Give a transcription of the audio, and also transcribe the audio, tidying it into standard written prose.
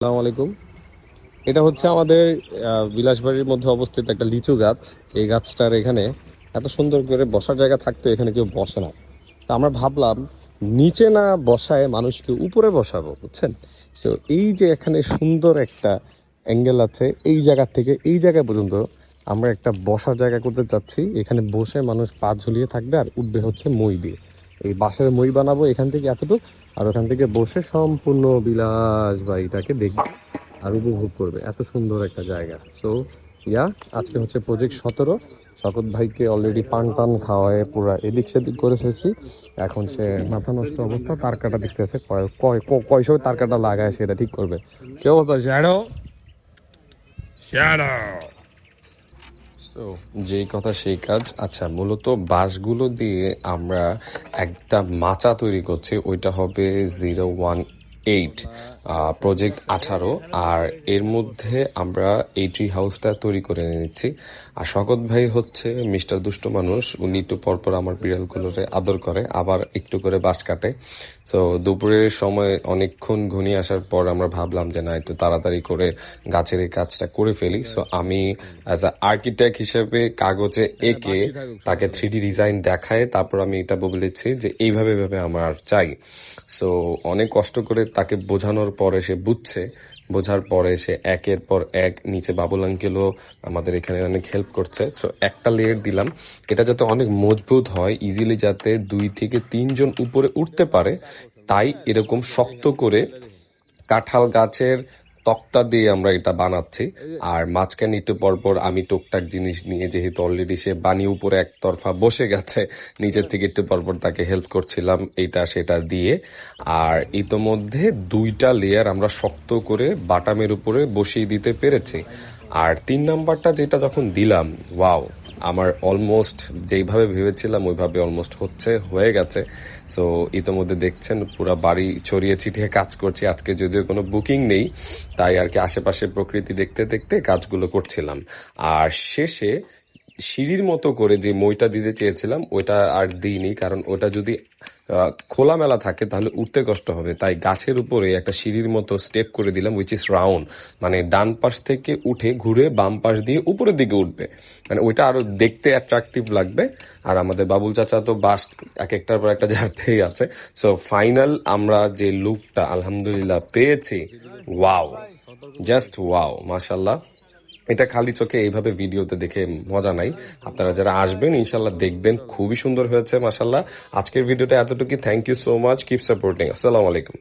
আসসালামু আলাইকুম। এটা হচ্ছে আমাদের বিলাসবাড়ির মধ্যে অবস্থিত একটা লিচু গাছ। এই গাছটার এখানে এত সুন্দর করে বসার জায়গা থাকতো, এখানে কেউ বসে না। তো আমরা ভাবলাম নিচে না বসায় মানুষকে উপরে বসাবো, বুঝছেন? সো এই যে এখানে সুন্দর একটা অ্যাঙ্গেল আছে, এই জায়গা থেকে এই জায়গা পর্যন্ত আমরা একটা বসার জায়গা করতে চাচ্ছি। এখানে বসে মানুষ পা ঝুলিয়ে থাকবে আর উঠবে হচ্ছে মই দিয়ে। এই বাঁশের মই বানাবো এখান থেকে এতটুকু, আর ওখান থেকে বসে সম্পূর্ণ বিলাস বাড়িটাকে দেখবে আর উপভোগ করবে। এত সুন্দর একটা জায়গা। সো আজকে হচ্ছে প্রজেক্ট 17। শকত ভাইকে অলরেডি পান টান খাওয়ায় পুরা এদিক সেদিক করে ফেলছি। এখন সে মাথা নষ্ট অবস্থা, তার কাটা দেখতেছে কয়শো তার কাটা লাগায় সেটা ঠিক করবে। কি অবস্থা শ্যাডো? শ্যাডো তো যেই কথা সেই কাজ। আচ্ছা, মূলত বাঁশগুলো দিয়ে আমরা একটা মাচা তৈরি করছি, ওইটা হবে 018 প্রজেক্ট 18। আর এর মধ্যে আমরা এই ট্রি হাউসটা তৈরি করে নিচ্ছি। আর শকত ভাই হচ্ছে মিস্টার দুষ্ট মানুষ, উনি একটু পরপর আমার বিড়ালগুলোরে আদর করে, আবার একটু করে বাঁশ কাটে। তো দুপুরের সময় অনেকক্ষণ ঘনিয়ে আসার পর আমরা ভাবলাম যে না, একটু তাড়াতাড়ি করে গাছের এই কাজটা করে ফেলি। সো আমি অ্যাজ আ আর্কিটেক্ট হিসেবে কাগজে এঁকে তাকে 3D ডিজাইন দেখায়, তারপর আমি এটা বলেছি যে এইভাবে এইভাবে আমার চাই। সো অনেক কষ্ট করে তাকে বোঝানোর পরে সে বুঝছে। বোঝার পরে সে একের পর এক, নিচে বাবুল আঙ্কেলও আমাদের এখানে অনেক হেল্প করছে। সো একটা লেয়ার দিলাম, এটা যাতে অনেক মজবুত হয়, ইজিলি যাতে 2 থেকে 3 জন উপরে উঠতে পারে, তাই এরকম শক্ত করে কাঁঠাল গাছের তক্তা দিয়ে আমরা এটা বানাচ্ছি। আর মাঝখানে একটু পরপর আমি টুকটাক জিনিস নিয়ে, যেহেতু অলরেডি সে বানিয়ে উপরে একতরফা বসে গেছে, নিচের থেকে একটু পরপর তাকে হেল্প করছিলাম এইটা সেটা দিয়ে। আর ইতোমধ্যে 2টা লেয়ার আমরা শক্ত করে বাটামের উপরে বসিয়ে দিতে পেরেছি। আর 3 নাম্বারটা যেটা যখন দিলাম, ওয়াও, আমার অলমোস্ট যেইভাবে ভেবেছিলাম ওইভাবে অলমোস্ট হয়ে গেছে। সো ইতোমধ্যে দেখছেন পুরা বাড়ি ছড়িয়ে ছিটিয়ে কাজ করছি। আজকে যদিও কোনো বুকিং নেই, তাই আর কি আশেপাশে প্রকৃতি দেখতে দেখতে কাজগুলো করছিলাম। আর শেষে সিঁড়ির মতো করে যে মইটা দিতে চেয়েছিলাম ওইটা আর দিইনি, কারণ ওটা যদি খোলামেলা থাকে তাহলে উঠতে কষ্ট হবে। তাই গাছের উপরে একটা সিঁড়ির মতো স্টেপ করে দিলাম, উইচ ইজ রাউন্ড। মানে ডান পাশ থেকে উঠে ঘুরে বাম পাশ দিয়ে উপরের দিকে উঠবে, মানে ওইটা আরো দেখতে অ্যাট্রাকটিভ লাগবে। আর আমাদের বাবুল চাচা তো বাস এক একটার পর একটা ঝাড়তেই আছে। সো ফাইনাল আমরা যে লুকটা আলহামদুলিল্লাহ পেয়েছি, ওয়াও, জাস্ট ওয়াও, মাশাল্লাহ। এটা খালি চোখে এইভাবে ভিডিওতে দেখে মজা নাই, আপনারা যারা আসবেন ইনশাল্লাহ দেখবেন, খুবই সুন্দর হয়েছে মাশাল্লাহ। আজকের ভিডিওটা এতটুকু, thank you so much, keep supporting. আসসালামু আলাইকুম।